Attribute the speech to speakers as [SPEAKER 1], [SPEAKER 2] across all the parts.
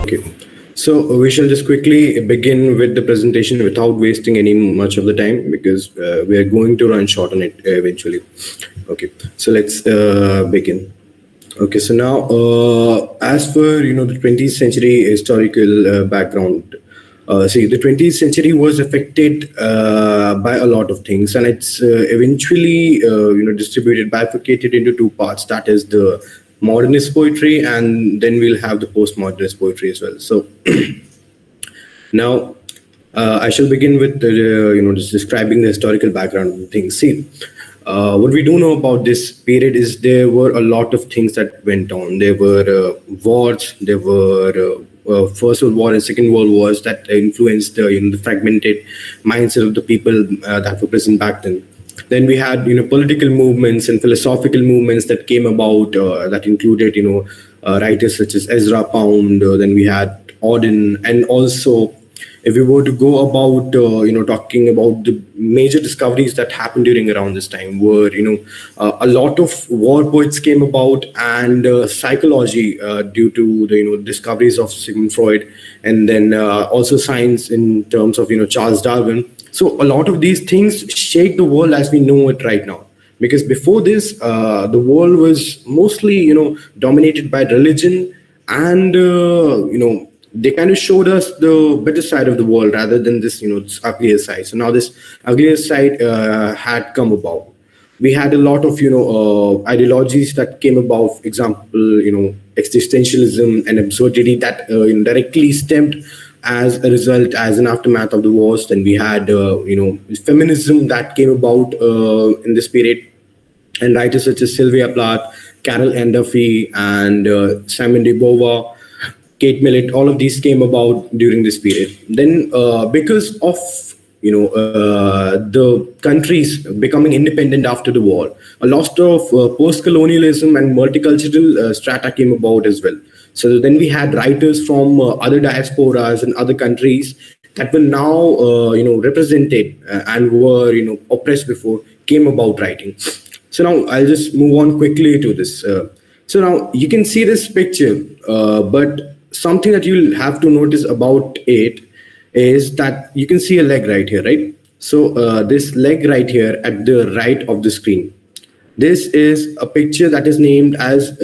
[SPEAKER 1] Okay, so we shall just quickly begin with the presentation without wasting any much of the time because we are going to run short on it eventually. Okay, so let's begin. Okay, so now as for the 20th century historical background, see the 20th century was affected by a lot of things, and it's eventually distributed, bifurcated into two parts. That is the modernist poetry, and then we'll have the postmodernist poetry as well. So now I shall begin with just describing the historical background of things. See, what we do know about this period is there were a lot of things that went on. There were wars. There were First World War and Second World Wars that influenced the fragmented mindset of the people that were present back then. Then we had political movements and philosophical movements that came about that included writers such as Ezra Pound. Then we had Auden, and also if we were to go about talking about the major discoveries that happened during around this time were a lot of war poets came about, and psychology due to the discoveries of Sigmund Freud, and then also science in terms of Charles Darwin. So a lot of these things shaped the world as we know it right now, because before this the world was mostly dominated by religion, and they kind of showed us the better side of the world rather than this uglier side. So now this uglier side had come about. We had a lot of ideologies that came about. For example, existentialism and absurdity that directly stemmed as a result, as an aftermath of the wars. Then we had feminism that came about in this period, and writers such as Sylvia Plath, Carol Ann Duffy, and Simone de Beauvoir, Kate Millett, all of these came about during this period. Then, because of the countries becoming independent after the war, a lot of post-colonialism and multicultural strata came about as well. So then we had writers from other diasporas and other countries that were now represented and were oppressed before, came about writing. So now I'll just move on quickly to this. So now you can see this picture, but something that you'll have to notice about it is that you can see a leg right here, right? So this leg right here at the right of the screen, this is a picture that is named as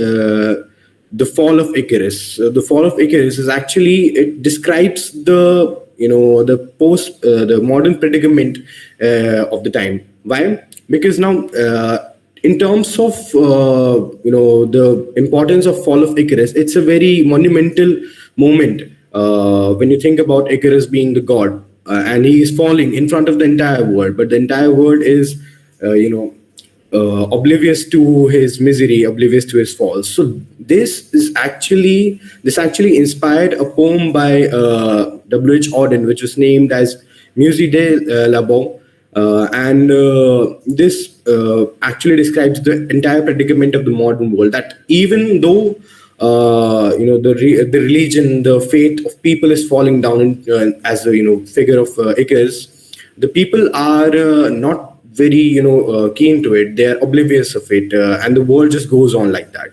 [SPEAKER 1] the Fall of Icarus. The Fall of Icarus is actually, it describes the the modern predicament of the time. Why? Because now in terms of the importance of Fall of Icarus, it's a very monumental moment when you think about Icarus being the god, and he is falling in front of the entire world, but the entire world is oblivious to his misery, oblivious to his fall. So this actually inspired a poem by W.H. Auden, which was named as Musée de la Bon. And this actually describes the entire predicament of the modern world, that even though the religion, the faith of people is falling down as a figure of Icarus, the people are not very keen to it. They are oblivious of it, and the world just goes on like that.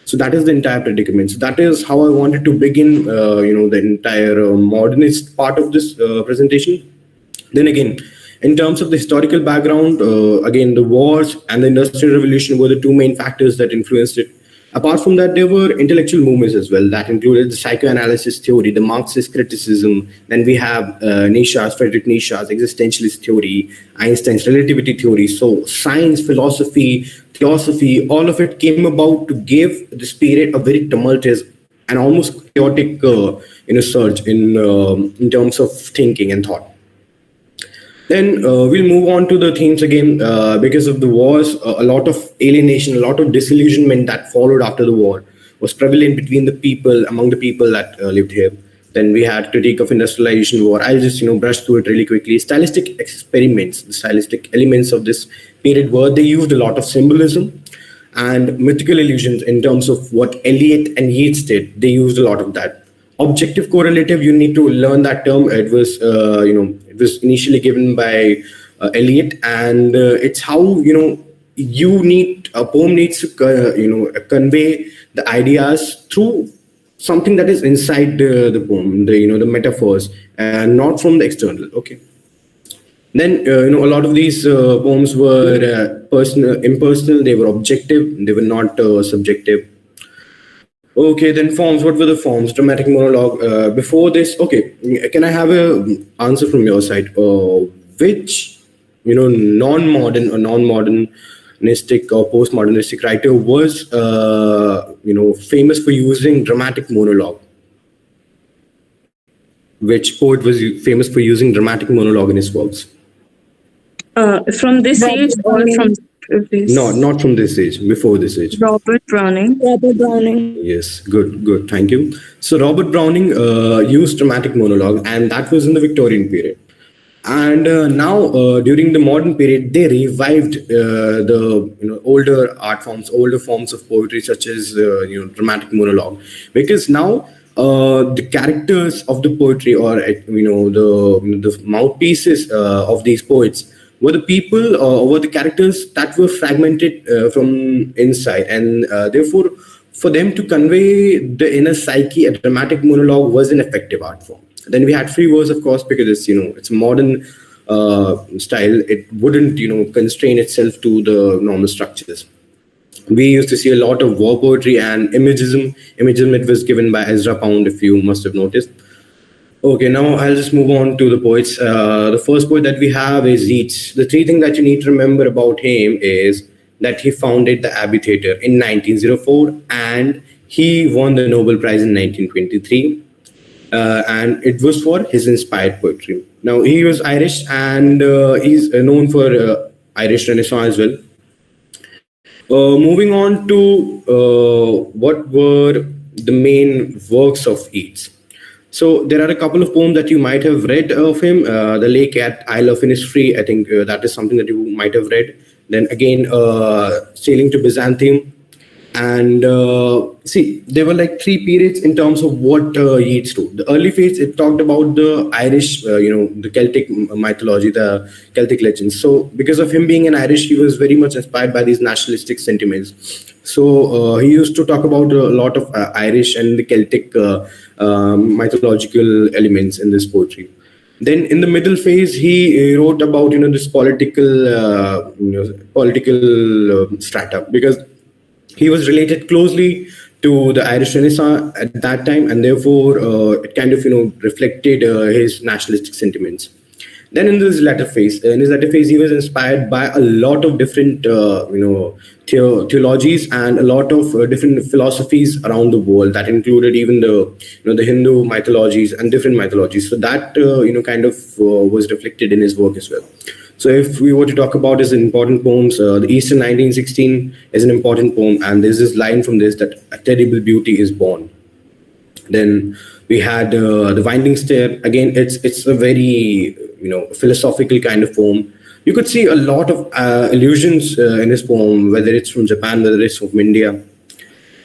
[SPEAKER 1] So that is the entire predicament. So that is how I wanted to begin the entire modernist part of this presentation. Then again, in terms of the historical background, again, the wars and the Industrial Revolution were the two main factors that influenced it. Apart from that, there were intellectual movements as well that included the psychoanalysis theory, the Marxist criticism. Then we have Friedrich Nietzsche's existentialist theory, Einstein's relativity theory. So science, philosophy, theosophy, all of it came about to give this period a very tumultuous and almost chaotic surge in terms of thinking and thought. Then we'll move on to the themes again. Because of the wars, a lot of alienation, a lot of disillusionment that followed after the war was prevalent between the people, among the people that lived here. Then we had critique of industrialization war. I'll just brush through it really quickly. Stylistic experiments, the stylistic elements of this period were they used a lot of symbolism and mythical illusions in terms of what Eliot and Yeats did. They used a lot of that. Objective correlative, you need to learn that term. It was it was initially given by Eliot, and it's how a poem needs to convey the ideas through something that is inside the poem, the metaphors, and not from the external. Okay. Then a lot of these poems were personal, impersonal. They were objective. They were not subjective. Okay, then forms. What were the forms? Dramatic monologue. Before this, okay, can I have a answer from your side? Which non-modern or non-modernistic or postmodernistic writer was famous for using dramatic monologue? Which poet was famous for using dramatic monologue in his works?
[SPEAKER 2] From this age
[SPEAKER 3] Robert
[SPEAKER 2] or from
[SPEAKER 3] Browning.
[SPEAKER 2] previous?
[SPEAKER 1] No, not from this age. Before this age.
[SPEAKER 2] Robert Browning.
[SPEAKER 3] Robert Browning.
[SPEAKER 1] Yes, good. Thank you. So Robert Browning used dramatic monologue, and that was in the Victorian period. And now, during the modern period, they revived the older art forms, older forms of poetry, such as dramatic monologue, because now the characters of the poetry, or the mouthpieces of these poets, were the people or were the characters that were fragmented from inside, and therefore, for them to convey the inner psyche, a dramatic monologue was an effective art form. Then we had free verse, of course, because it's a modern style. It wouldn't constrain itself to the normal structures. We used to see a lot of war poetry and imagism. Imagism, it was given by Ezra Pound, if you must have noticed. Okay, now I'll just move on to the poets. The first poet that we have is Yeats. The three things that you need to remember about him is that he founded the Abbey Theatre in 1904, and he won the Nobel Prize in 1923. And it was for his inspired poetry. Now, he was Irish, and he's known for Irish Renaissance as well. Moving on to what were the main works of Yeats. So there are a couple of poems that you might have read of him. The Lake at Isle of Innisfree, I think that is something that you might have read. Then again, Sailing to Byzantium. And see, there were like three periods in terms of what Yeats do. The early phase, it talked about the Irish, the Celtic mythology, the Celtic legends. So because of him being an Irish, he was very much inspired by these nationalistic sentiments. So he used to talk about a lot of Irish and the Celtic mythological elements in this poetry. Then in the middle phase, he wrote about this political strata, because he was related closely to the Irish Renaissance at that time, and therefore it kind of reflected his nationalistic sentiments. Then in his latter phase, he was inspired by a lot of different theologies and a lot of different philosophies around the world. That included even the Hindu mythologies and different mythologies. So that kind of was reflected in his work as well. So if we were to talk about his important poems, the Eastern 1916 is an important poem, and there's this line from this that a terrible beauty is born. Then we had the Winding Stair. Again, it's a very philosophical kind of poem. You could see a lot of allusions in his poem, whether it's from Japan, whether it's from India.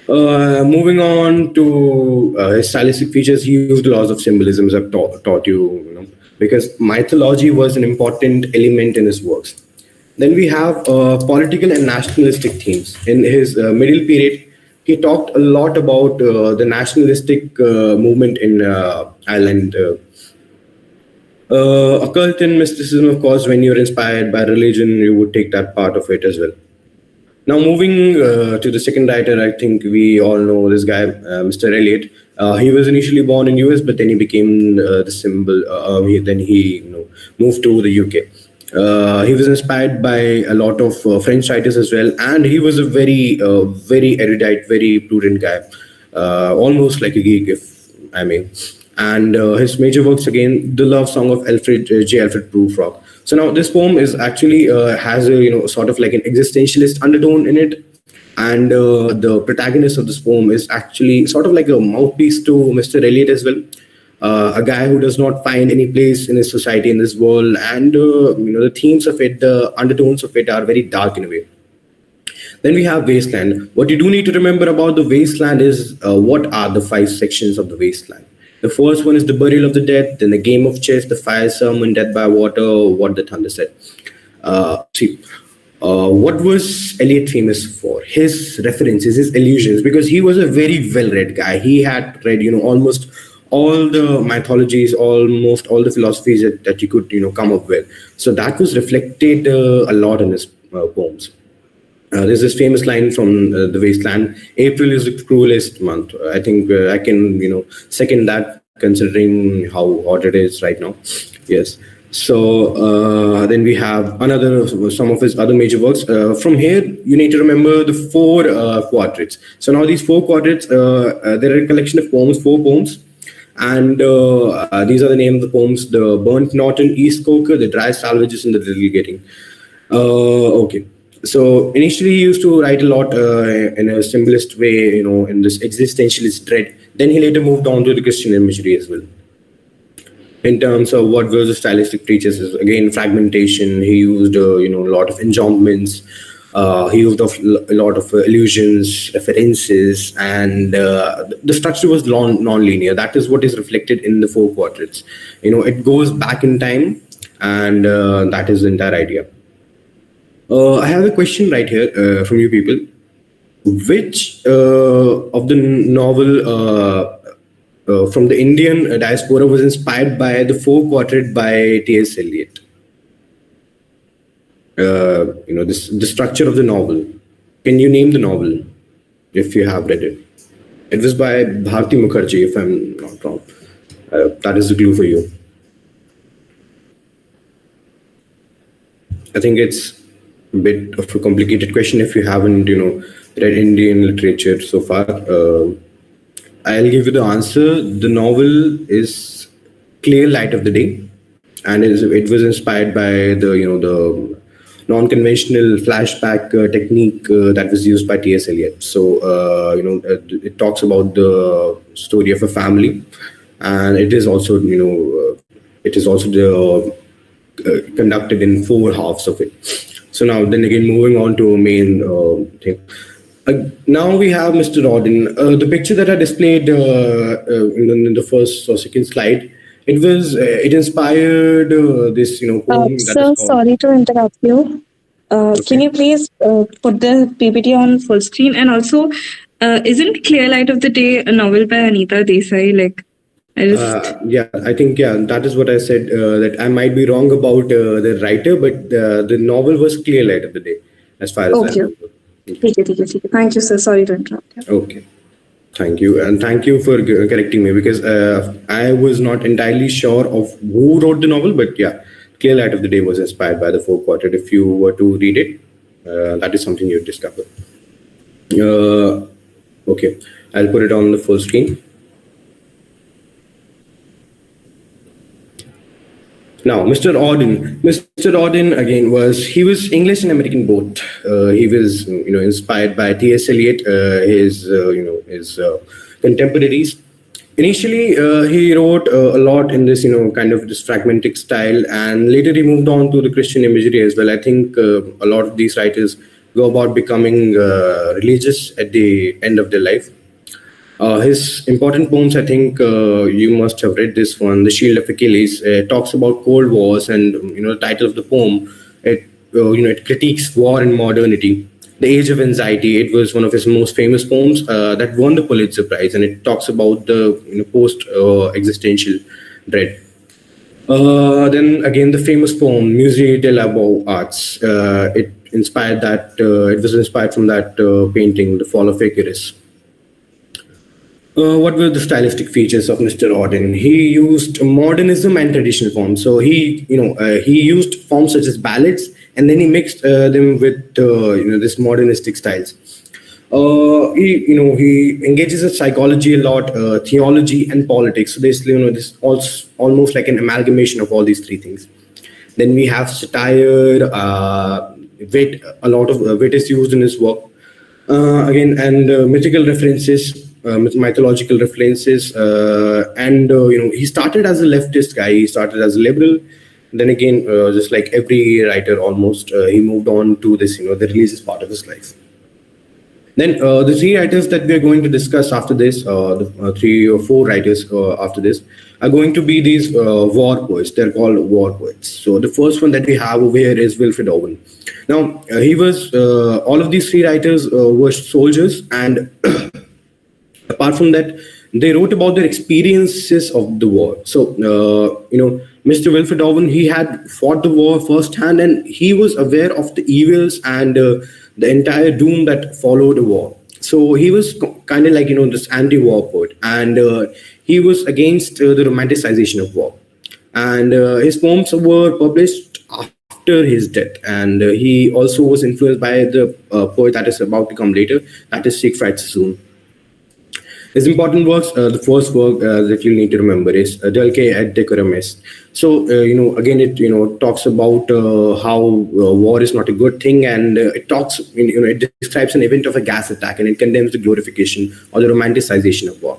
[SPEAKER 1] Moving on to his stylistic features, he used laws of symbolism, as I've taught you, because mythology was an important element in his works. Then we have political and nationalistic themes. In his middle period, he talked a lot about the nationalistic movement in Ireland. Occult and mysticism, of course, when you're inspired by religion, you would take that part of it as well. Now, moving to the second writer, I think we all know this guy, Mr. Eliot. He was initially born in US, but then he became the symbol. Then he moved to the UK. He was inspired by a lot of French writers as well, and he was a very erudite, very prudent guy, almost like a geek, if I may. And his major works again, the love song of Alfred Prufrock. So now this poem is actually has a sort of like an existentialist undertone in it, and the protagonist of this poem is actually sort of like a mouthpiece to Mr. Eliot as well. A guy who does not find any place in his society, in this world, and the themes of it, the undertones of it are very dark in a way. Then we have Wasteland. What you do need to remember about the Wasteland is what are the 5 sections of the Wasteland. The first one is the burial of the dead, then the game of chess, the fire sermon, death by water, what the thunder said. See, What was Eliot famous for? His references, his allusions, because he was a very well-read guy. He had read, almost all the mythologies, almost all the philosophies that you could, come up with. So that was reflected a lot in his poems. There's this famous line from The Wasteland: April is the cruelest month. I think I can, second that, considering how hot it is right now. Yes. So then we have some of his other major works. From here, you need to remember the four quatrains. So now these four quatrains, there are a collection of poems, four poems, and these are the name of the poems: the Burnt Norton, East Coker, the Dry Salvages, and the Little Getting. Okay. So initially, he used to write a lot in a symbolist way, in this existentialist dread. Then he later moved on to the Christian imagery as well. In terms of what were the stylistic features, is again fragmentation. He used, a lot of enjambments. He used a lot of illusions, references, and the structure was non-linear. That is what is reflected in the four quadrants. It goes back in time, and that is the entire idea. I have a question right here from you people. Which of the novel from the Indian diaspora was inspired by the four quatrain by T.S. Eliot? This the structure of the novel. Can you name the novel if you have read it? It was by Bharti Mukherjee, if I'm not wrong. That is the clue for you. I think it's a bit of a complicated question if you haven't, read Indian literature so far. I'll give you the answer. The novel is Clear Light of the Day, and it was inspired by the non-conventional flashback technique that was used by T.S. Eliot. So it talks about the story of a family, and it is also the conducted in four halves of it. So now, then again, moving on to a main thing. Now we have Mr. Rodin. The picture that I displayed in the first or second slide, it inspired this poem that is
[SPEAKER 2] Sir,
[SPEAKER 1] called.
[SPEAKER 2] sorry to interrupt you. Can
[SPEAKER 1] Okay.
[SPEAKER 2] you please put the PPT on full screen? And also, isn't Clear Light of the Day a novel by Anita Desai? Like, I just.
[SPEAKER 1] Yeah, I think that is what I said. That I might be wrong about the writer, but the novel was Clear Light of the Day, as far as I
[SPEAKER 2] Okay.
[SPEAKER 1] remember.
[SPEAKER 2] ठीक है ठीक है ठीक है. Thank you, sir. Sorry to interrupt. Yeah.
[SPEAKER 1] Okay. Thank you. And thank you for correcting me, because I was not entirely sure of who wrote the novel, but yeah, Clear Light of the Day was inspired by the four quadrant. If you were to read it, that is something you'd discover. Okay, I'll put it on the full screen. Now, Mr. Auden. Mr. Auden again was English and American both. He was inspired by T.S. Eliot, his contemporaries. Initially, he wrote a lot in this kind of this fragmentic style, and later he moved on to the Christian imagery as well. I think a lot of these writers go about becoming religious at the end of their life. His important poems, I think you must have read this one, "The Shield of Achilles." Talks about Cold Wars, and the title of the poem, it critiques war and modernity. "The Age of Anxiety." It was one of his most famous poems that won the Pulitzer Prize, and it talks about the post existential dread. Then again, the famous poem "Musée de la Beaux Arts." It was inspired from that painting, "The Fall of Icarus." What were the stylistic features of Mr. Auden? He used modernism and traditional forms. So he used forms such as ballads, and then he mixed them with this modernistic styles. He engages with psychology a lot, theology and politics. So this this almost like an amalgamation of all these three things. Then we have satire, wit. A lot of wit is used in his work. Again, and mythical references, mythological references, and he started as a leftist guy. He started as a liberal. Then again, just like every writer, almost he moved on to this, the religious part of his life. Then the three writers that we are going to discuss after this, the three or four writers after this, are going to be these war poets. They're called war poets. So the first one that we have over here is Wilfred Owen. Now he was all of these three writers were soldiers, and apart from that, they wrote about their experiences of the war. So Mr. Wilfred Owen, he had fought the war firsthand, and he was aware of the evils and the entire doom that followed the war. So he was kind of like this anti-war poet, and he was against the romanticization of war. And his poems were published after his death, and he also was influenced by the poet that is about to come later, that is Siegfried Sassoon. His important works, the first work that you need to remember is Dulce et Decorum Est. So, again, it talks about how war is not a good thing, and it talks, it describes an event of a gas attack, and it condemns the glorification or the romanticization of war.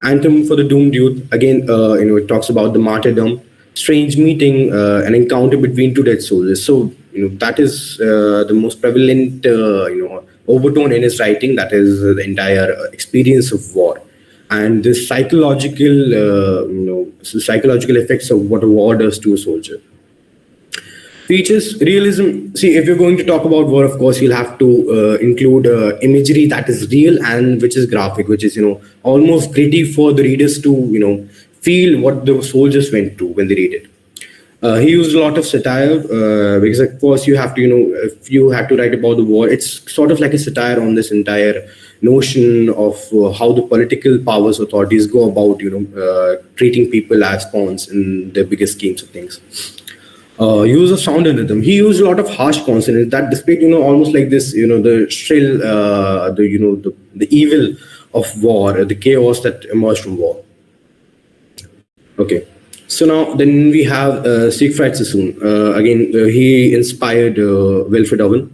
[SPEAKER 1] Anthem for the Doomed Youth, again, it talks about the martyrdom, strange meeting, an encounter between two dead soldiers. So, that is the most prevalent, overtone in his writing. That is the entire experience of war, and the psychological effects of what a war does to a soldier. Features realism. See, if you're going to talk about war, of course, you'll have to include imagery that is real and which is graphic, which is almost gritty for the readers to feel what the soldiers went through when they read it. He used a lot of satire because, of course, you have to if you have to write about the war, it's sort of like a satire on this entire notion of how the political powers authorities go about treating people as pawns in their biggest schemes of things. Use of sound and rhythm. He used a lot of harsh consonants that displayed, almost like this, the shrill, the evil of war, the chaos that emerged from war. Okay. So now, then we have Siegfried Sassoon. Again, he inspired Wilfred Owen,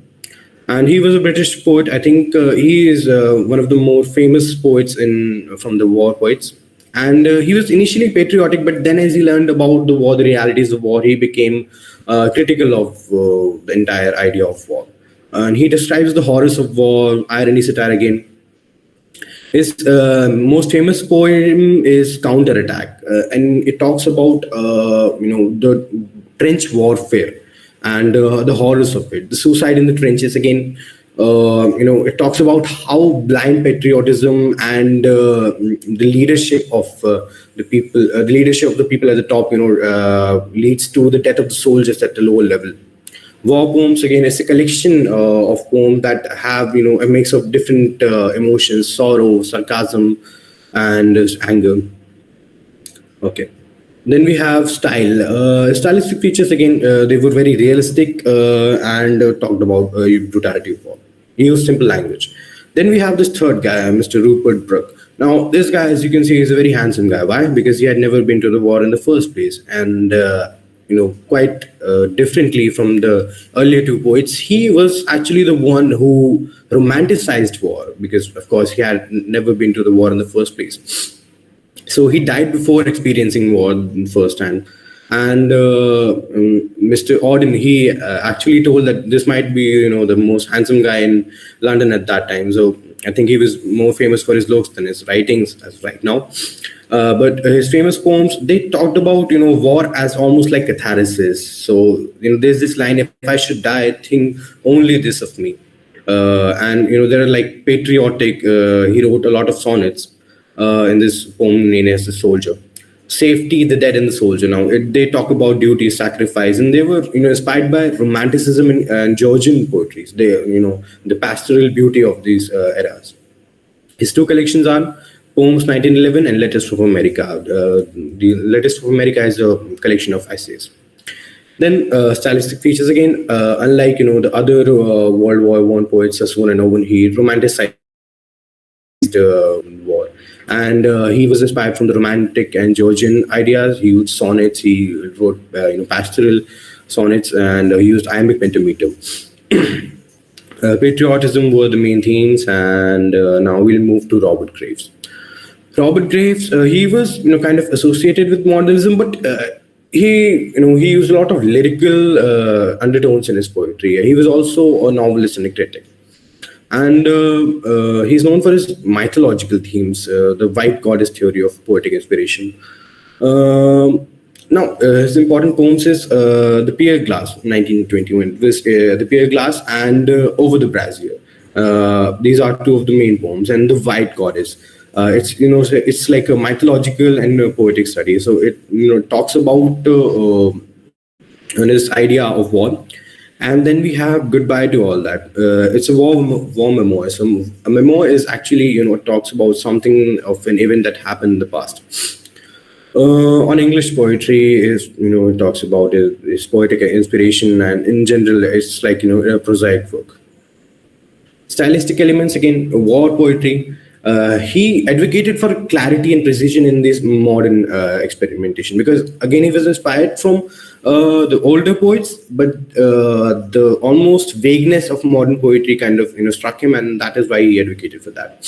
[SPEAKER 1] and he was a British poet. I think he is one of the more famous poets from the war poets. And he was initially patriotic, but then as he learned about the war, the realities of war, he became critical of the entire idea of war. And he describes the horrors of war, irony, satire again. His most famous poem is Counterattack, and it talks about the trench warfare and the horrors of it, the suicide in the trenches. Again, it talks about how blind patriotism and the leadership of the people, at the top, leads to the death of the soldiers at the lower level. War poems, again, is a collection of poems that have a mix of different emotions: sorrow, sarcasm, and anger. Okay. Then we have style. Stylistic features, again, they were very realistic and talked about brutality of war. He used simple language. Then we have this third guy, Mr. Rupert Brooke. Now, this guy, as you can see, is a very handsome guy. Why? Because he had never been to the war in the first place. And, quite differently from the earlier two poets, he was actually the one who romanticized war because, of course, he had never been to the war in the first place. So he died before experiencing war firsthand. And Mr. Auden, he actually told that this might be, the most handsome guy in London at that time. So I think he was more famous for his looks than his writings as right now. But his famous poems, they talked about, war as almost like catharsis. So, there's this line, if I should die, think only this of me. And, there are like patriotic, he wrote a lot of sonnets in this poem named as The Soldier. Safety, the dead, and the soldier. Now, they talk about duty, sacrifice, and they were, inspired by romanticism and Georgian poetry. They, the pastoral beauty of these eras. His two collections are Poems 1911 and Letters from America. The Letters from America is a collection of essays. Then stylistic features again, unlike the other World War I poets, Sassoon and Owen, he romanticized war, and he was inspired from the romantic and Georgian ideas. He used sonnets, he wrote pastoral sonnets, and he used iambic pentameter. Patriotism were the main themes, and now we'll move to Robert Graves. Robert Graves, he was kind of associated with modernism, but he used a lot of lyrical undertones in his poetry. He was also a novelist and a critic. and he's known for his mythological themes, the white goddess theory of poetic inspiration. Now, his important poems is The Pier Glass, 1921, The Pier Glass and Over the Brazier. These are two of the main poems, and The White Goddess. It's like a mythological and poetic study. So it talks about this idea of war, and then we have Goodbye to All That. It's a war memoir. So a memoir is actually it talks about something of an event that happened in the past. On English poetry is it talks about his poetic inspiration, and in general it's like a prosaic work. Stylistic elements, again, war poetry. He advocated for clarity and precision in this modern experimentation, because again he was inspired from the older poets, but the almost vagueness of modern poetry kind of struck him, and that is why he advocated for that.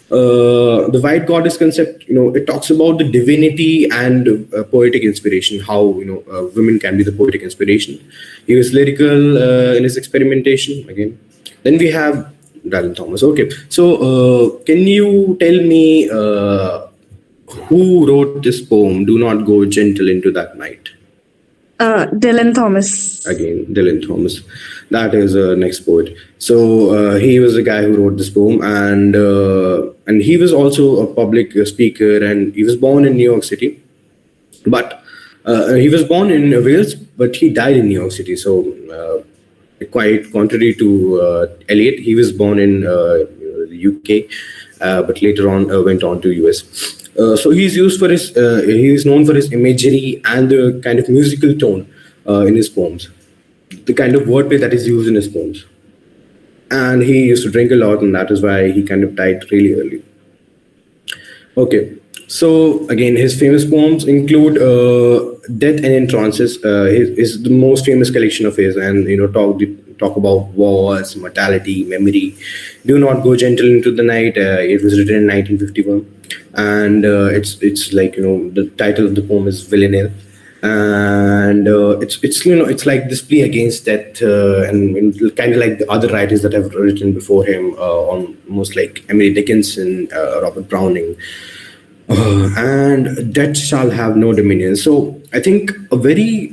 [SPEAKER 1] The white goddess concept, it talks about the divinity and poetic inspiration, how women can be the poetic inspiration. He was lyrical in his experimentation again. Then we have Dylan Thomas. Okay, so can you tell me who wrote this poem, Do Not Go Gentle into That Night?
[SPEAKER 2] Dylan Thomas.
[SPEAKER 1] Again, Dylan Thomas. That is next poet. So he was the guy who wrote this poem, and he was also a public speaker, and he was born in New York City. But he was born in Wales, but he died in New York City. So quite contrary to Eliot, he was born in the UK, but later on went on to US. So he is known for his imagery and the kind of musical tone in his poems, the kind of wordplay that is used in his poems. And he used to drink a lot, and that is why he kind of died really early. Okay, so again, his famous poems include Death and Entrances, is the most famous collection of his, and talk about wars, mortality, memory. Do Not Go Gentle into the Night. It was written in 1951, and it's like the title of the poem is Villanelle, and it's like this plea against death, and kind of like the other writers that have written before him, almost like Emily Dickinson, Robert Browning. And death shall have no dominion. So I think a very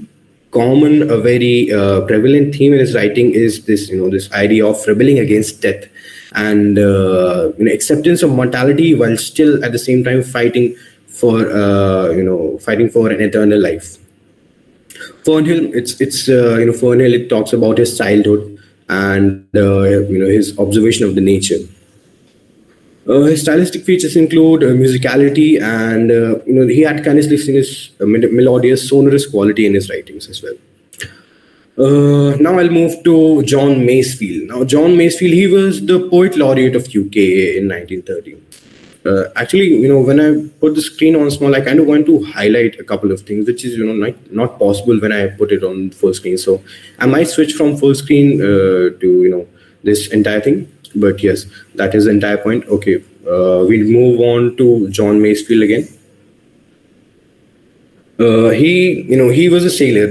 [SPEAKER 1] prevalent theme in his writing is this, this idea of rebelling against death, and acceptance of mortality, while still at the same time fighting for an eternal life. Fernhill, Fernhill. It talks about his childhood and his observation of the nature. His stylistic features include musicality, and he had kind of this melodious, sonorous quality in his writings as well. Now I'll move to John Masefield. Now John Masefield, he was the poet laureate of UK in 1930. Actually, when I put the screen on small, I kind of want to highlight a couple of things, which is not possible when I put it on full screen. So I might switch from full screen to this entire thing. But yes, that is the entire point. Okay, we'll move on to John Masefield again. He was a sailor,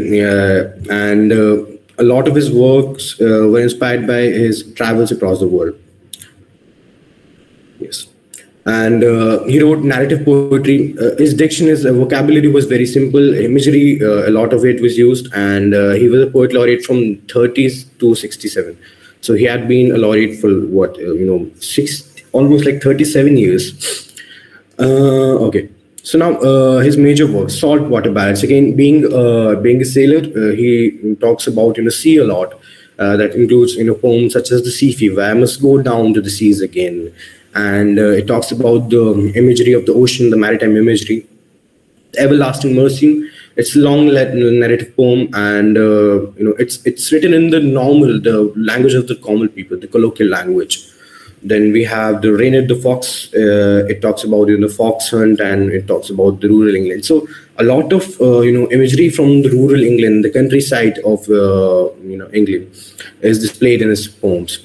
[SPEAKER 1] and a lot of his works were inspired by his travels across the world. Yes, and he wrote narrative poetry. His diction, his vocabulary was very simple. Imagery, a lot of it was used, and he was a poet laureate from 30s to 67. So he had been a laureate for almost like 37 years. Okay. So now his major work, Saltwater Ballads. Again, being a sailor, he talks about sea a lot. That includes poems such as The Sea Fever, I Must Go Down to the Seas Again, and it talks about the imagery of the ocean, the maritime imagery. Everlasting Mercy. It's a long narrative poem, and it's written in the language of the common people, the colloquial language. Then we have The Rain at the Fox. It talks about the fox hunt, and it talks about the rural England. So a lot of imagery from the rural England, the countryside of England, is displayed in his poems.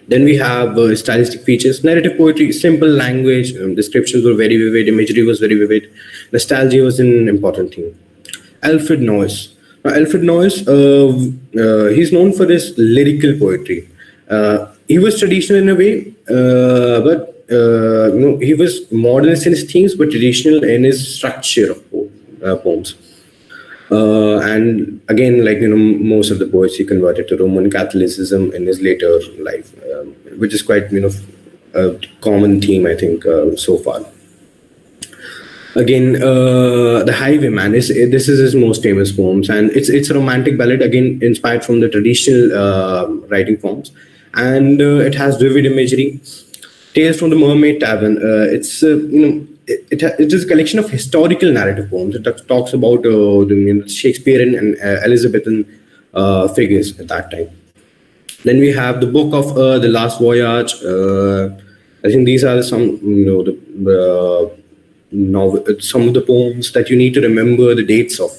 [SPEAKER 1] Then we have stylistic features, narrative poetry, simple language, descriptions were very vivid, imagery was very vivid, nostalgia was an important thing. Alfred Noyes. Now, Alfred Noyes, he's known for his lyrical poetry. he was traditional in a way, but he was modernist in his themes, but traditional in his structure of poems. And again, like most of the poets, he converted to Roman Catholicism in his later life, which is quite a common theme, I think, so far. Again, the Highwayman is this is his most famous poems, and it's a romantic ballad again inspired from the traditional writing forms, and it has vivid imagery. Tales from the Mermaid Tavern. It's it is a collection of historical narrative poems. It talks about the Shakespearean and Elizabethan figures at that time. Then we have the book of the Last Voyage. I think these are some some of the poems that you need to remember the dates of,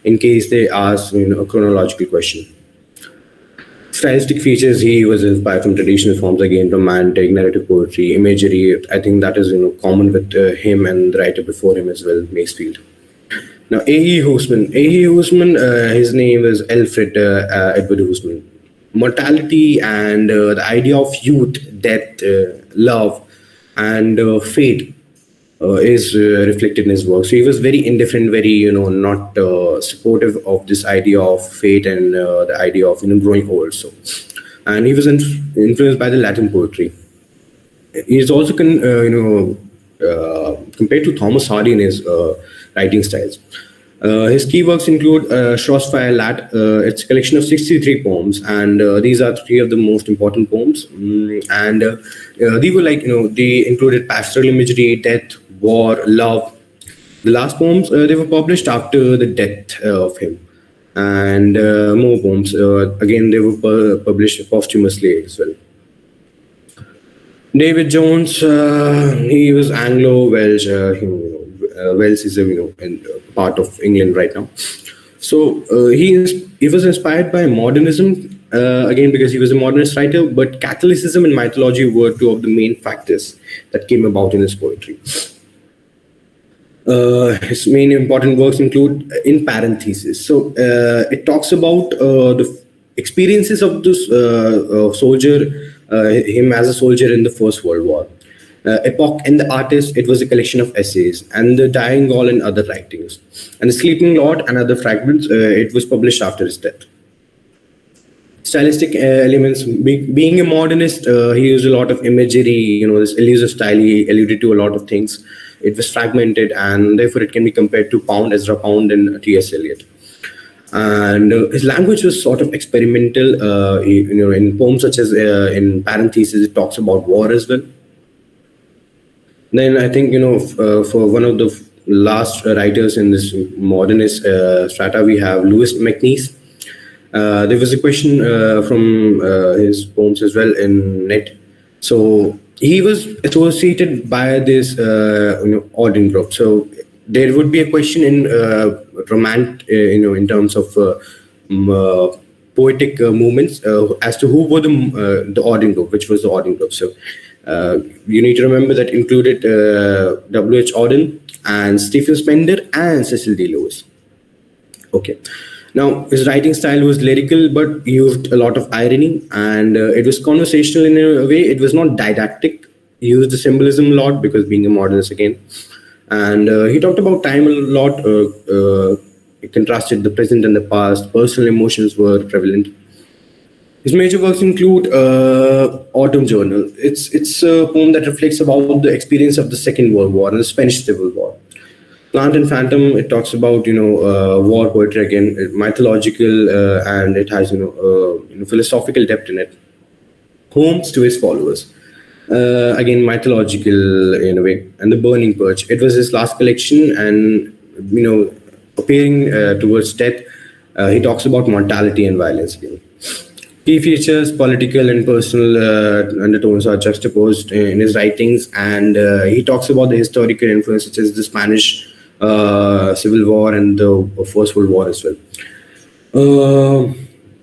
[SPEAKER 1] in case they ask a chronological question. Stylistic features, he was inspired from traditional forms again, romantic, narrative poetry, imagery. I think that is common with him and the writer before him as well, Masefield. Now, A.E. Hoosman. A.E. Hoosman, his name is Alfred Edward Hoosman. Mortality and the idea of youth, death, love, and fate is reflected in his work. So he was very indifferent, very not supportive of this idea of fate and the idea of growing old. So, and he was influenced by the Latin poetry. He is also compared to Thomas Hardy in his writing styles. His key works include Shropshire Lad. It's a collection of 63 poems, and these are three of the most important poems. And they were they included pastoral imagery, death, war, love. The last poems they were published after the death of him, and more poems. Again, they were published posthumously as well. David Jones, he was Anglo-Welsh. Wales is a part of England right now. So he was inspired by modernism again because he was a modernist writer. But Catholicism and mythology were two of the main factors that came about in his poetry. His main important works include in parentheses. So it talks about the experiences of this soldier, him as a soldier in the First World War. Epoch and the Artist, it was a collection of essays, and The Dying Gaul and other writings. And The Sleeping Lord and other fragments, it was published after his death. Stylistic elements, being a modernist, he used a lot of imagery, this elusive style, he alluded to a lot of things. It was fragmented, and therefore it can be compared to Pound, Ezra Pound, and T.S. Eliot. And his language was sort of experimental. In poems such as in parentheses, it talks about war as well. Then I think for one of the last writers in this modernist strata, we have Louis MacNeice. There was a question from his poems as well in NET. So he was associated by this ordering group. So there would be a question in in terms of poetic movements as to who were the ordering group, which was the ordering group. So you need to remember that included W.H. Auden and Stephen Spender and Cecil D. Lewis. Okay. Now, his writing style was lyrical, but used a lot of irony, and it was conversational in a way. It was not didactic. He used the symbolism a lot because being a modernist again. And he talked about time a lot. It contrasted the present and the past. Personal emotions were prevalent. His major works include Autumn Journal. It's a poem that reflects about the experience of the Second World War and the Spanish Civil War. Plant and Phantom, it talks about war poetry again, mythological, and it has philosophical depth in it. Homes to his followers, again mythological in a way. And The Burning Perch, it was his last collection, and appearing towards death, he talks about mortality and violence again. Key features, political and personal undertones are juxtaposed in his writings, and he talks about the historical influence such as the Spanish Civil War and the First World War as well.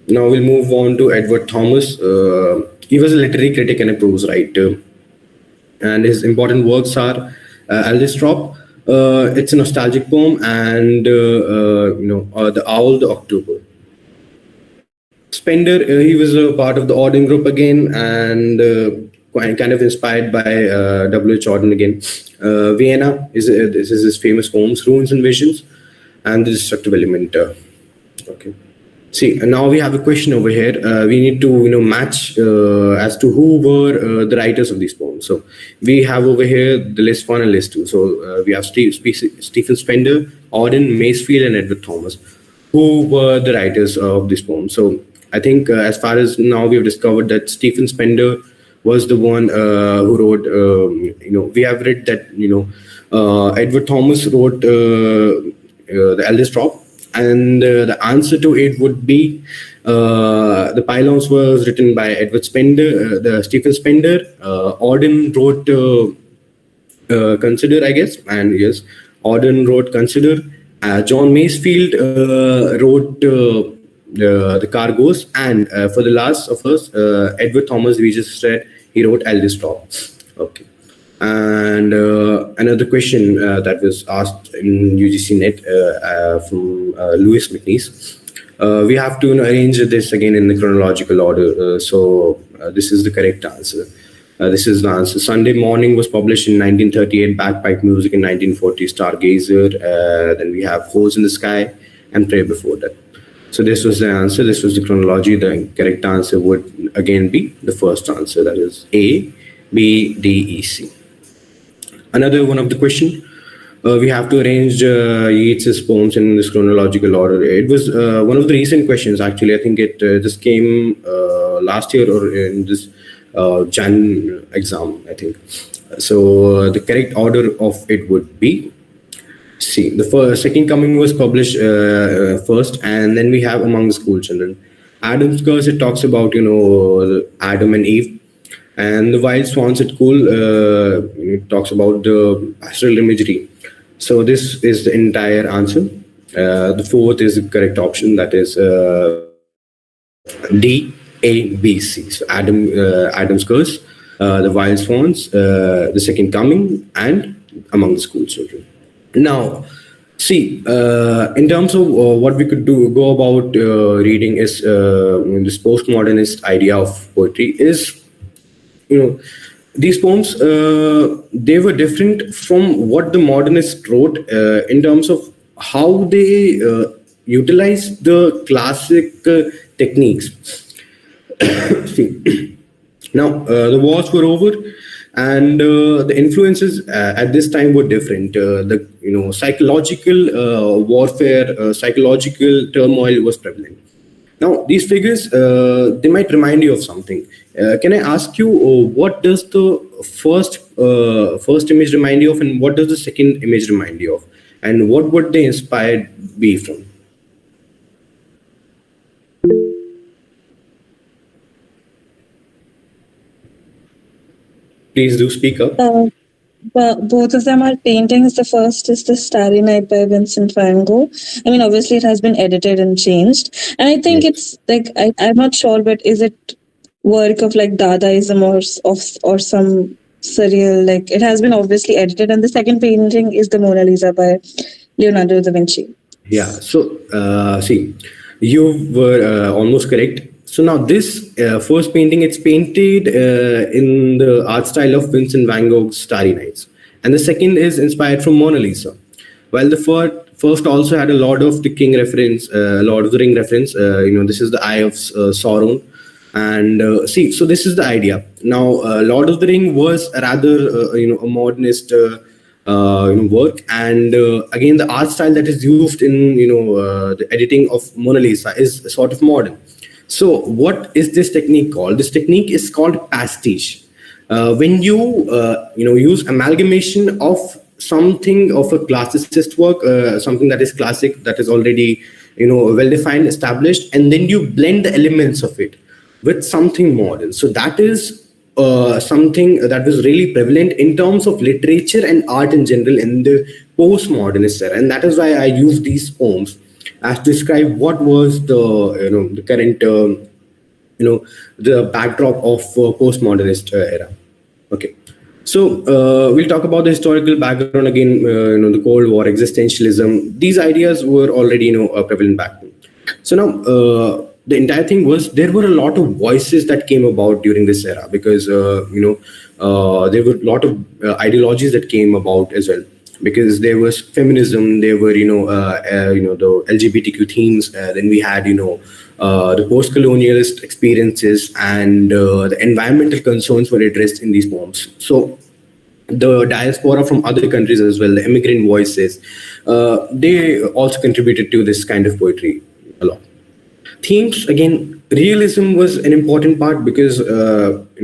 [SPEAKER 1] Now we'll move on to Edward Thomas. He was a literary critic and a prose writer, and his important works are Aldistrop. It's a nostalgic poem, and The Owl, the October. Spender, he was a part of the Auden group again, and kind of inspired by W.H. Auden again. Vienna this is his famous poems, Ruins and Visions, and the Destructive Element. Okay. See, now we have a question over here. We need to, match as to who were the writers of these poems. So we have over here the list one and list two. So we have Stephen Spender, Auden, Masefield, and Edward Thomas, who were the writers of this poem. So I think as far as now we have discovered that Stephen Spender was the one who wrote. We have read that Edward Thomas wrote the Eldest Drop, and the answer to it would be the Pylons was written by Edward Spender, the Stephen Spender. Auden wrote Consider, I guess, and yes, Auden wrote Consider. John Masefield wrote the Cargoes, and for the last of us, Edward Thomas, we just said he wrote Eldest Drop. Okay. And another question that was asked in UGC NET from Louis McNeese. We have to arrange this again in the chronological order. So this is the correct answer. This is the answer. Sunday Morning was published in 1938, Bagpipe Music in 1940, Stargazer. Then we have Holes in the Sky and Pray Before That. So this was the answer. This was the chronology. The correct answer would again be the first answer. That is A, B, D, E, C. Another one of the question. We have to arrange Yeats's poems in this chronological order. It was one of the recent questions, actually. I think it just came last year or in this Jan exam, I think. So the correct order of it would be C. The second coming was published first, and then we have Among the School Children. Adam's Curse, it talks about, Adam and Eve. And the Wild Swans at Cool, it talks about the pastoral imagery. So this is the entire answer. The fourth is the correct option. That is D, A, B, C. So Adam's Curse, the Wild Swans, the Second Coming, and Among the School Children. Now, see, in terms of what we could go about reading is this postmodernist idea of poetry is, these poems, they were different from what the modernists wrote in terms of how they utilized the classic techniques. See, now the wars were over, and the influences at this time were different. The psychological warfare, psychological turmoil was prevalent. Now, these figures, they might remind you of something. Can I ask you, what does the first image remind you of, and what does the second image remind you of? And what would they inspired be from? Please do speak up.
[SPEAKER 2] Both of them are paintings. The first is the Starry Night by Vincent Van Gogh. I mean, obviously, it has been edited and changed. And I think it's like, I'm not sure, but is it work of like Dadaism or some surreal, like it has been obviously edited. And the second painting is the Mona Lisa by Leonardo da Vinci.
[SPEAKER 1] Yeah. So, see, you were almost correct. So now this first painting, it's painted in the art style of Vincent Van Gogh's Starry Nights. And the second is inspired from Mona Lisa. While the first also had a Lord of the King reference, Lord of the Ring reference. This is the Eye of Sauron. And see, so this is the idea. Now, Lord of the Ring was rather, a modernist work, and again, the art style that is used in the editing of Mona Lisa is sort of modern. So what is this technique called? This technique is called pastiche. When you use amalgamation of something of a classicist work, something that is classic, that is already well defined, established, and then you blend the elements of it with something modern. So that is something that was really prevalent in terms of literature and art in general in the postmodernist era, and that is why I use these poems as to describe what was the current the backdrop of postmodernist era. Okay, so we'll talk about the historical background again. The Cold War, existentialism. These ideas were already prevalent back then. So now the entire thing was there were a lot of voices that came about during this era, because there were a lot of ideologies that came about as well, because there was feminism, there were the LGBTQ themes, then we had the post-colonialist experiences, and the environmental concerns were addressed in these poems. So the diaspora from other countries as well, the immigrant voices, they also contributed to this kind of poetry a lot. Themes, again, realism was an important part, because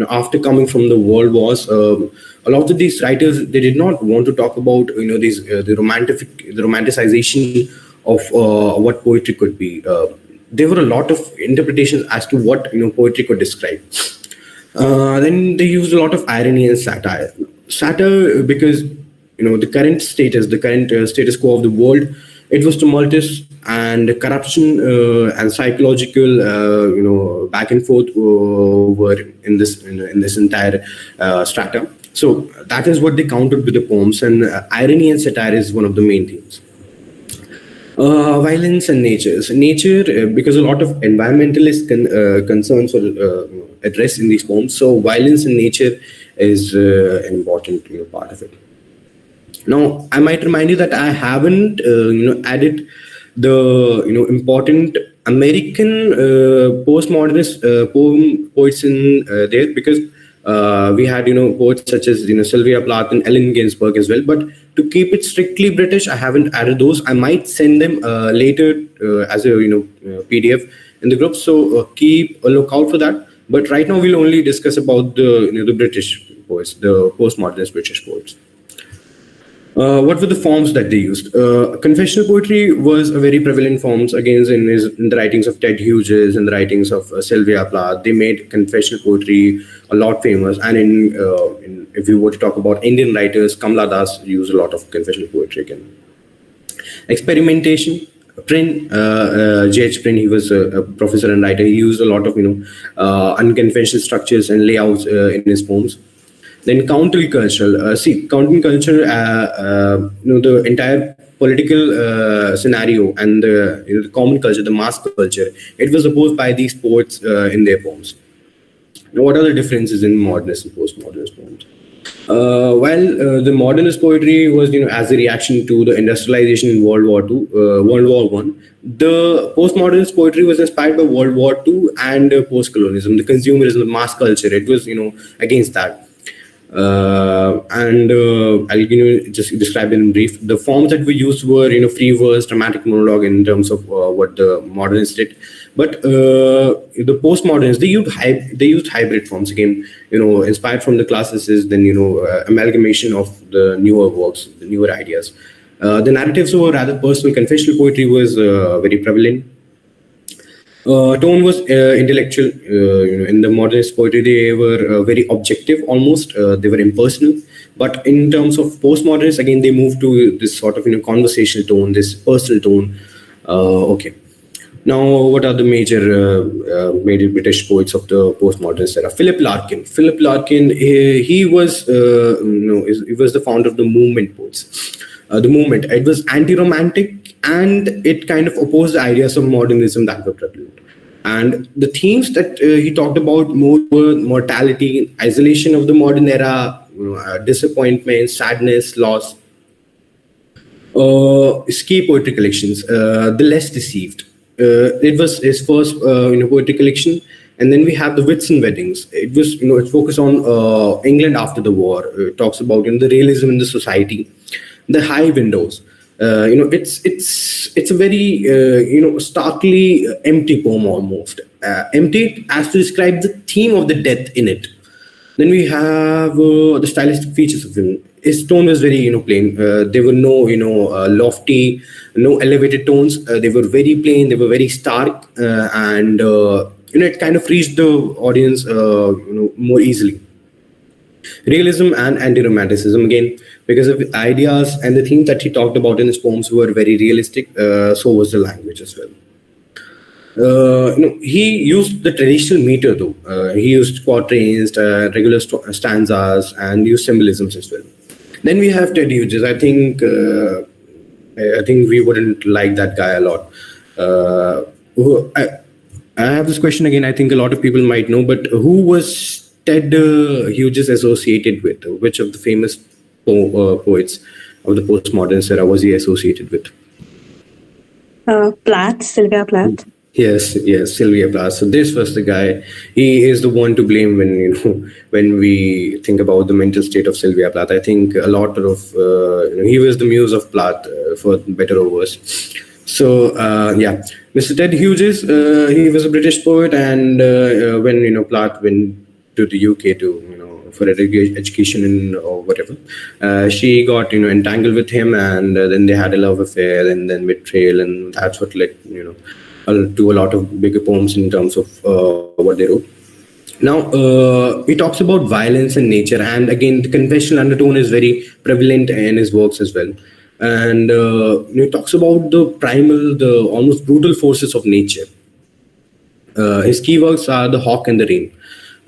[SPEAKER 1] after coming from the world wars, a lot of these writers, they did not want to talk about these the romanticization of what poetry could be. There were a lot of interpretations as to what poetry could describe. Then they used a lot of irony and satire. Satire, because the current status quo of the world, it was tumultuous, and corruption and psychological, back and forth were in this entire strata. So that is what they countered with the poems, and irony and satire is one of the main themes. Violence and nature. So nature, because a lot of environmentalist concerns were addressed in these poems. So violence and nature is an important part of it. Now, I might remind you that I haven't added the important American postmodernist poets in there, because we had poets such as Sylvia Plath and Allen Ginsberg as well. But to keep it strictly British, I haven't added those. I might send them later as a PDF in the group. So keep a lookout for that. But right now we'll only discuss about the British poets, the postmodernist British poets. What were the forms that they used? Confessional poetry was a very prevalent form, again, in the writings of Ted Hughes and the writings of Sylvia Plath. They made confessional poetry a lot famous. And if we were to talk about Indian writers, Kamala Das used a lot of confessional poetry again. Experimentation. Prynne, J.H. Prynne, he was a professor and writer. He used a lot of unconventional structures and layouts in his poems. Then countercultural. Counterculture, the entire political scenario and the common culture, the mass culture, it was opposed by these poets in their poems. Now, what are the differences in modernist and postmodernist poems? While the modernist poetry was, as a reaction to the industrialization in World War One, the postmodernist poetry was inspired by World War II and post-colonialism, the consumerism, the mass culture. It was, against that. I'll just describe it in brief. The forms that we used were free verse, dramatic monologue in terms of what the modernists did. But the postmodernists, they used hybrid forms again, inspired from the classicists, then amalgamation of the newer works, the newer ideas. The narratives were rather personal. Confessional poetry was very prevalent. Tone was intellectual. In the modernist poetry, they were very objective, almost. They were impersonal. But in terms of postmodernists, again, they moved to this sort of conversational tone, this personal tone. Okay. Now, what are the major British poets of the postmodernist era? Philip Larkin. Philip Larkin, he was he was the founder of the movement poets. The movement, it was anti-romantic, and it kind of opposed the ideas of modernism that were prevalent. And the themes that he talked about more were mortality, isolation of the modern era, disappointment, sadness, loss. Ski poetry collections, The Less Deceived. It was his first poetry collection. And then we have the Whitsun Weddings. It was it focused on England after the war. It talks about the realism in the society. The High Windows. It's a very starkly empty poem almost. Empty as to describe the theme of the death in it. Then we have the stylistic features of him. His tone was very plain. There were no lofty, no elevated tones. They were very plain. They were very stark, and it kind of reached the audience more easily. Realism and anti-romanticism, again, because of the ideas and the themes that he talked about in his poems were very realistic. So was the language as well. He used the traditional meter though. He used quatrains, regular stanzas, and used symbolisms as well. Then we have Ted Hughes. I think we wouldn't like that guy a lot. I have this question again. I think a lot of people might know, but who was Ted Hughes associated with? Which of the famous poets of the postmodern era was he associated with?
[SPEAKER 2] Plath, Sylvia Plath.
[SPEAKER 1] Yes, yes, Sylvia Plath. So this was the guy. He is the one to blame when when we think about the mental state of Sylvia Plath. I think a lot of he was the muse of Plath for better or worse. So yeah, Mr. Ted Hughes. He was a British poet, and when Plath went to the UK to for education and or whatever, she got entangled with him, and then they had a love affair, and then betrayal, and that's what led to a lot of bigger poems in terms of what they wrote. Now, he talks about violence and nature, and again, the confessional undertone is very prevalent in his works as well. And he talks about the primal, the almost brutal forces of nature. His key works are The Hawk and the Rain.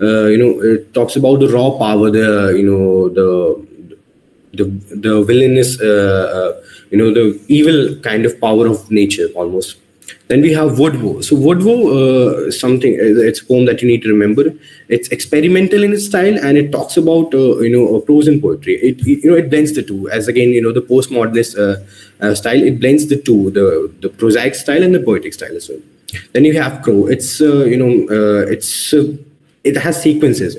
[SPEAKER 1] It talks about the raw power, the villainous, the evil kind of power of nature almost. Then we have Woodrow. So Woodrow, it's a poem that you need to remember. It's experimental in its style, and it talks about prose and poetry. It blends the two. As again, the postmodernist style, it blends the two, the prosaic style and the poetic style as well. Then you have Crow. It has sequences,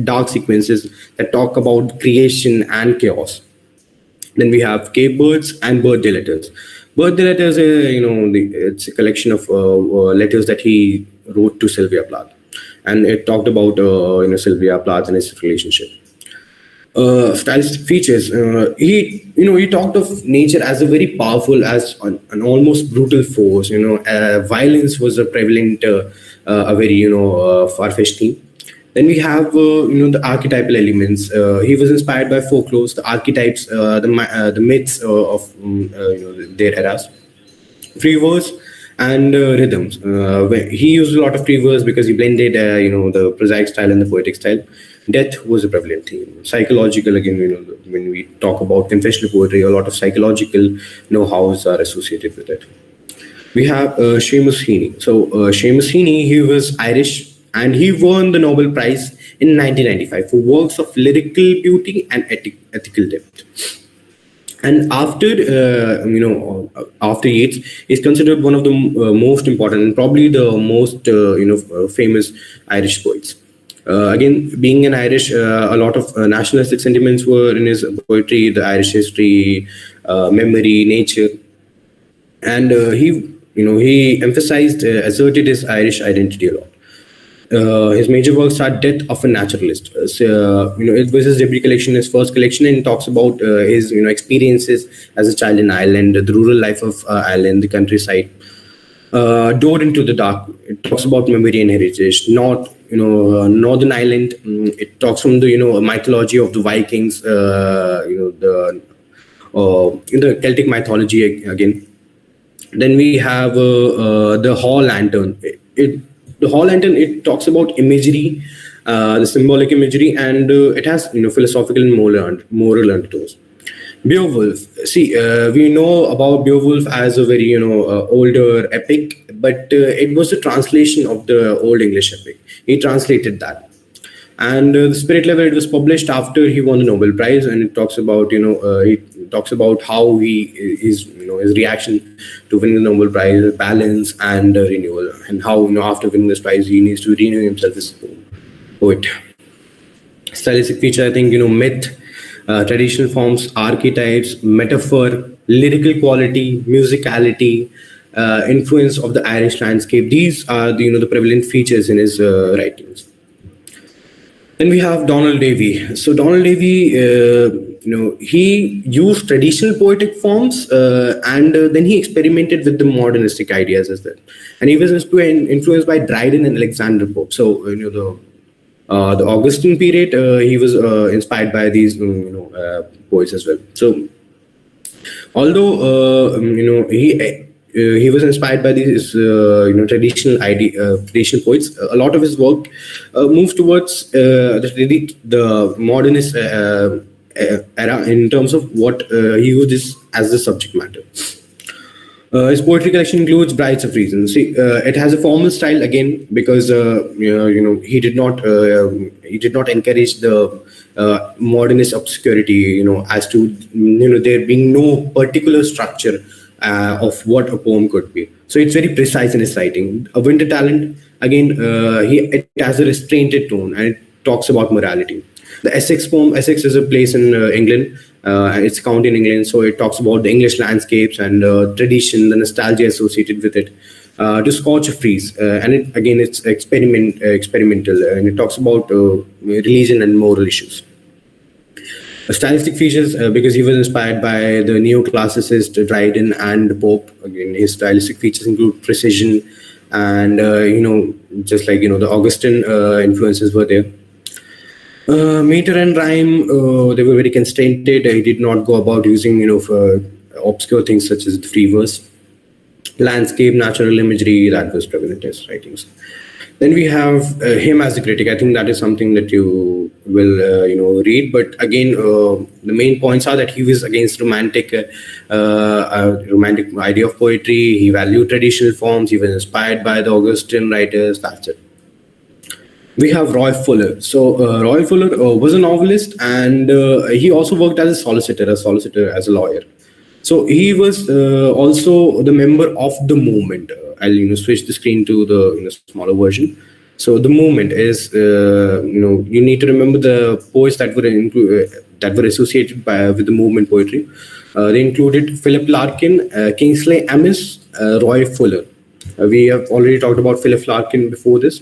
[SPEAKER 1] dark sequences that talk about creation and chaos. Then we have Cave Birds and Birthday Letters. Birthday Letters, it's a collection of letters that he wrote to Sylvia Plath, and it talked about Sylvia Plath and his relationship. Stylistic features. He talked of nature as a very powerful, as an almost brutal force. Violence was a prevalent, a very far-fetched theme. Then we have the archetypal elements. He was inspired by folklore, the archetypes, the myths of their eras. Free verse and rhythms. He used a lot of free verse because he blended the prosaic style and the poetic style. Death was a prevalent theme. Psychological, again, when we talk about confessional poetry, a lot of psychological know-hows are associated with it. We have Seamus Heaney. So Seamus Heaney, he was Irish, and he won the Nobel Prize in 1995 for works of lyrical beauty and ethical depth. And after Yeats, is considered one of the most important and probably the most famous Irish poets. Again, being an Irish, a lot of nationalistic sentiments were in his poetry, the Irish history, memory, nature, and he emphasized, asserted his Irish identity a lot. His major works are Death of a Naturalist. It was his debut collection, his first collection, and talks about his experiences as a child in Ireland, the rural life of Ireland, the countryside. Door into the Dark. It talks about memory and heritage, not Northern Ireland. It talks from the mythology of the Vikings, the Celtic mythology again. Then we have the Hall Lantern. The Hall Lantern, it talks about imagery, the symbolic imagery, and it has philosophical and moral undertones. Beowulf. See, we know about Beowulf as a very older epic, but it was a translation of the Old English epic. He translated that, and the Spirit Level, it was published after he won the Nobel Prize, and it talks about he talks about how his reaction to winning the Nobel Prize, balance and renewal, and how after winning this prize he needs to renew himself as a poet. Stylistic feature, I think myth, traditional forms, archetypes, metaphor, lyrical quality, musicality, influence of the Irish landscape. These are the prevalent features in his writings. Then we have Donald Davy. So Donald Davy, he used traditional poetic forms, and then he experimented with the modernistic ideas as well. And he was influenced by Dryden and Alexander Pope. So the Augustan period, he was inspired by these poets as well. So although he was inspired by these traditional poets, a lot of his work moved towards the modernist era in terms of what he used as the subject matter. His poetry collection includes Brides of Reason. See, it has a formal style again because he did not encourage the modernist obscurity. As to there being no particular structure of what a poem could be. So it's very precise in his writing. A Winter Talent again, it has a restrained tone and it talks about morality. The Essex poem, Essex is a place in England, and it's a county in England, so it talks about the English landscapes and tradition, the nostalgia associated with it. To Scorch a Freeze, and it's experimental, and it talks about religion and moral issues. Stylistic features, because he was inspired by the neoclassicist Dryden and Pope. Again, his stylistic features include precision, and just like the Augustan influences were there. Meter and rhyme, they were very constrained. He did not go about using, for obscure things such as the free verse. Landscape, natural imagery, that was prevalent in his writings. Then we have him as a critic. I think that is something that you will, read. But again, the main points are that he was against romantic idea of poetry. He valued traditional forms. He was inspired by the Augustan writers. That's it. We have Roy Fuller. So Roy Fuller was a novelist, and he also worked as a solicitor, as a lawyer. So he was also the member of the movement. I'll switch the screen to the smaller version. So the movement is you need to remember the poets that were associated with the movement poetry. They included Philip Larkin, Kingsley Amis, Roy Fuller. We have already talked about Philip Larkin before this.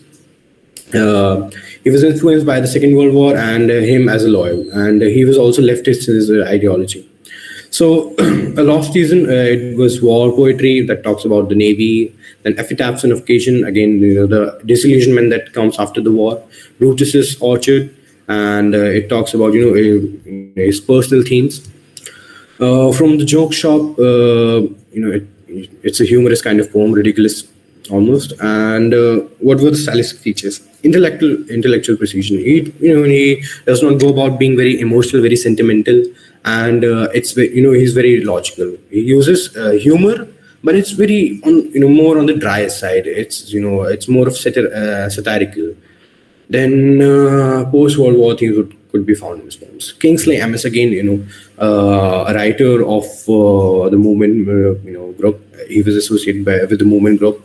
[SPEAKER 1] He was influenced by the Second World War and him as a lawyer, and he was also leftist in his ideology. So, A Lost Season, it was war poetry that talks about the Navy. Then Epitaphs on Occasion, again, the disillusionment that comes after the war. Brutus's Orchard, and it talks about, his personal themes. From the Joke Shop, it's a humorous kind of poem, ridiculous almost. And what were the stylistic features? Intellectual precision. He does not go about being very emotional, very sentimental, and he's very logical. He uses humor, but it's very more on the drier side. It's more of satirical. Then post-World War things could be found in his poems. Kingsley Amis, again, a writer of the movement, group. He was associated with the movement group.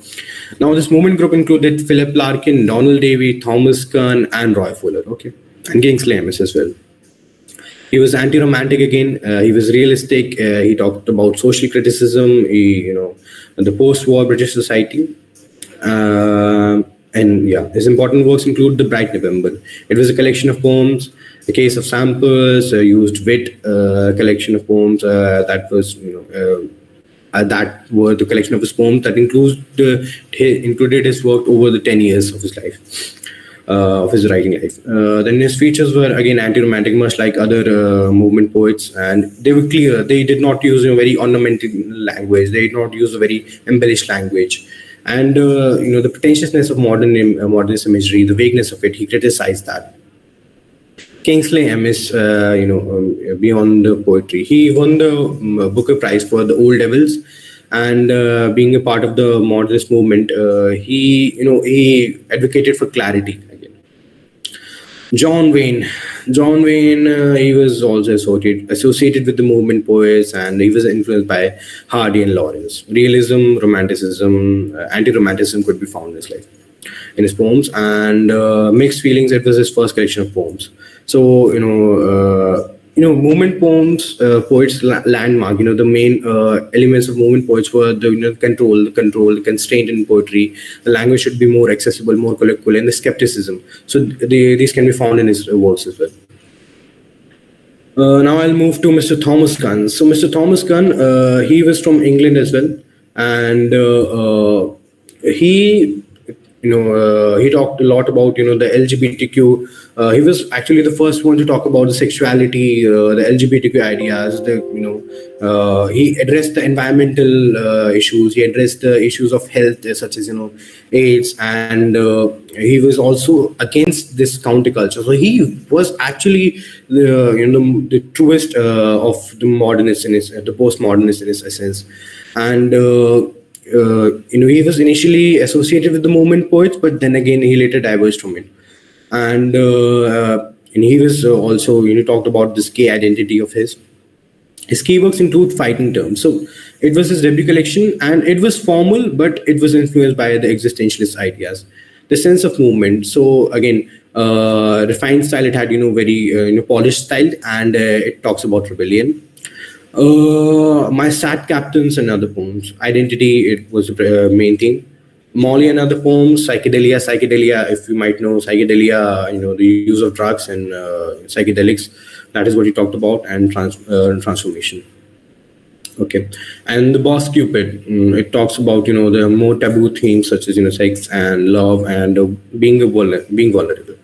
[SPEAKER 1] Now, this movement group included Philip Larkin, Donald Davy, Thomas Gunn, and Roy Fuller. Okay, and Kingsley Amis as well. He was anti-romantic again. He was realistic. He talked about social criticism. The post-war British society. And yeah, his important works include The Bright November. It was a collection of poems, A Case of Samples, used wit, collection of poems that were the collection of his poems that included his work over the 10 years of his life, of his writing life. Then his features were again anti-romantic, much like other movement poets, and they were clear. They did not use a very ornamental language. They did not use a very embellished language. And the pretentiousness of modernist imagery, the vagueness of it, he criticized that. Kingsley Amis, beyond the poetry, he won the Booker Prize for The Old Devils, and being a part of the modernist movement, he advocated for clarity again. John Wayne, he was also associated with the movement poets, and he was influenced by Hardy and Lawrence. Realism, romanticism, anti-romanticism could be found in his life, in his poems, and Mixed Feelings. It was his first collection of poems. So movement poems, poets' landmark. The main elements of movement poets were the control, the constraint in poetry. The language should be more accessible, more colloquial, and the skepticism. So these can be found in his works as well. Now I'll move to Mr. Thomas Gunn. So Mr. Thomas Gunn, he was from England as well, and he he talked a lot about the LGBTQ. He was actually the first one to talk about the sexuality, the LGBTQ ideas. He addressed the environmental issues. He addressed the issues of health, such as AIDS, and he was also against this counterculture. So he was actually the truest of the modernists in his, the postmodernists in his essence, and. He was initially associated with the movement poets, but then again he later diverged from it. And he was also talked about this gay identity of his. His key works include Fighting Terms. So it was his debut collection, and it was formal, but it was influenced by the existentialist ideas, the sense of movement. So again, refined style. It had very polished style, and it talks about rebellion. My Sad Captains and Other Poems. Identity, it was the main theme. Molly and Other Poems. Psychedelia. Psychedelia, if you might know, psychedelia, the use of drugs and psychedelics. That is what he talked about, and transformation. Okay, and the Boss Cupid. It talks about the more taboo themes such as sex and love and being vulnerable.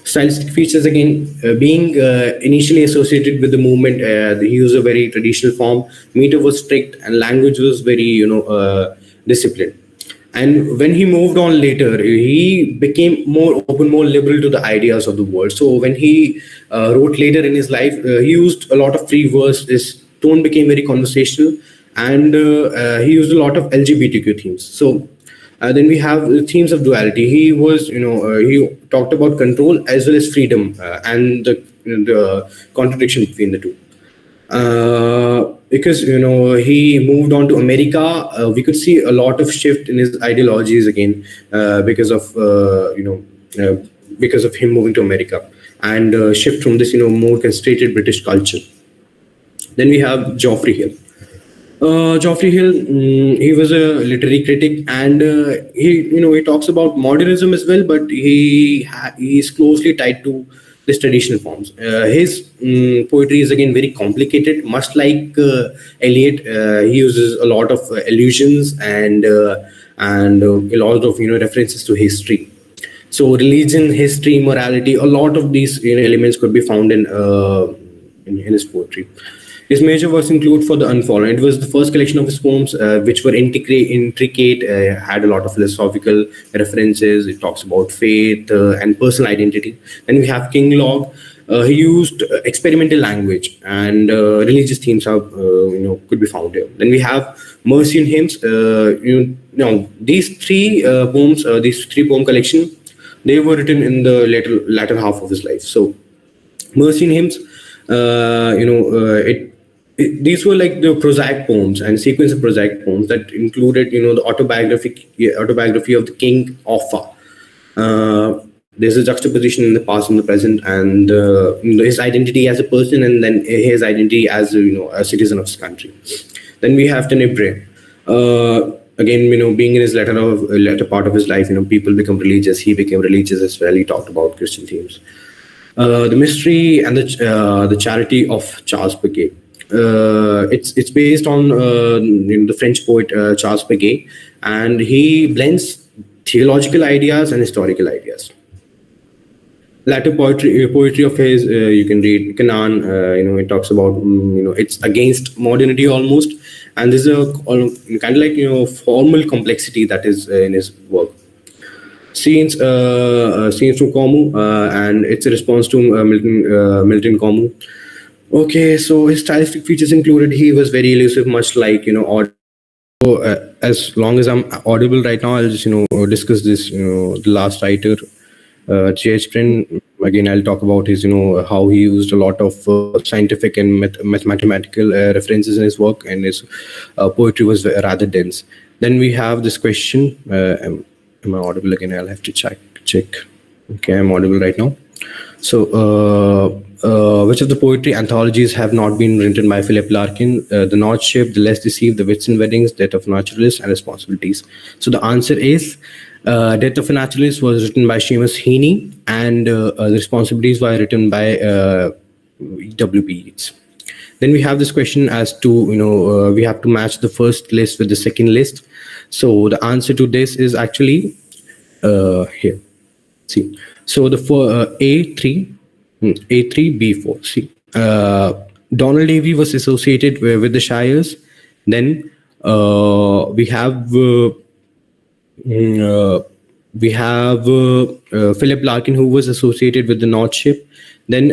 [SPEAKER 1] Stylistic features again, being initially associated with the movement, he used a very traditional form. Meter was strict and language was very disciplined. And when he moved on later, he became more open, more liberal to the ideas of the world. So when he wrote later in his life, he used a lot of free verse. His tone became very conversational, and he used a lot of LGBTQ themes. So then we have the themes of duality. He talked about control as well as freedom, and the contradiction between the two. Because he moved on to America, we could see a lot of shift in his ideologies again, because of him moving to America, and shift from this more concentrated British culture. Then we have Geoffrey Hill. Geoffrey Hill, he was a literary critic, and he talks about modernism as well, but he is closely tied to these traditional forms. His poetry is again very complicated, much like Eliot. He uses a lot of allusions and a lot of references to history. So religion, history, morality, a lot of these elements could be found in his poetry. His major works include For the Unfallen. It was the first collection of his poems, which were intricate, had a lot of philosophical references. It talks about faith and personal identity. Then we have King Log. He used experimental language, and religious themes could be found here. Then we have Mercy and Hymns. These three poems, these three poem collection, they were written in the latter half of his life. So Mercy and Hymns, these were like the prosaic poems and sequence of prosaic poems that included the autobiography of the king Offa. There's a juxtaposition in the past and the present, and his identity as a person, and then his identity as a citizen of his country. Then we have Tenebrae. Again, being in his latter part of his life, people become religious. He became religious as well. He talked about Christian themes. The Mystery and the Charity of Charles Peguet. It's based on the French poet Charles Peguet, and he blends theological ideas and historical ideas. Latter poetry of his, you can read Canaan. It talks about it's against modernity almost, and there's a kind of like formal complexity that is in his work. Scenes from Camus, and it's a response to Milton Camus. Okay, so his stylistic features included, he was very elusive, much like as long as I'm audible right now, I'll just discuss this the last writer, J.H.E. Again, I'll talk about his how he used a lot of scientific and mathematical references in his work, and his poetry was rather dense. Then we have this question, am I audible again? I'll have to check. Okay, I'm audible right now. So which of the poetry anthologies have not been written by Philip Larkin? The North Ship, The Less Deceived, The Wits and Weddings, Death of a Naturalist, and Responsibilities. So the answer is Death of a Naturalist was written by Seamus Heaney, and the Responsibilities were written by W.B. Yeats. Then we have this question as to, we have to match the first list with the second list. So the answer to this is actually Here. See, so the for A3B4. See, Donald Davy was associated with the Shires. Then we have uh, Philip Larkin, who was associated with the North Ship. Then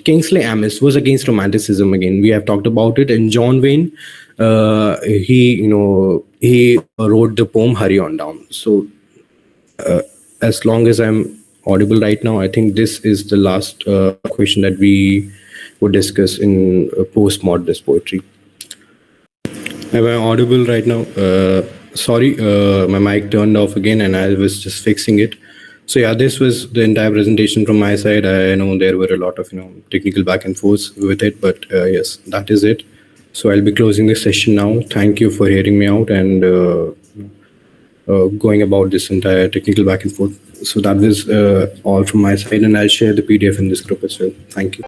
[SPEAKER 1] Kingsley Amis was against romanticism again. We have talked about it. And John Wayne, he wrote the poem "Hurry On Down." So as long as I'm audible right now, I think this is the last question that we would discuss in postmodernist poetry. Am I audible right now? Sorry, my mic turned off again and I was just fixing it. So yeah, this was the entire presentation from my side. I know there were a lot of technical back and forth with it, but yes, that is it. So I'll be closing this session now. Thank you for hearing me out and going about this entire technical back and forth. So that was all from my side, and I'll share the PDF in this group as well. Thank you.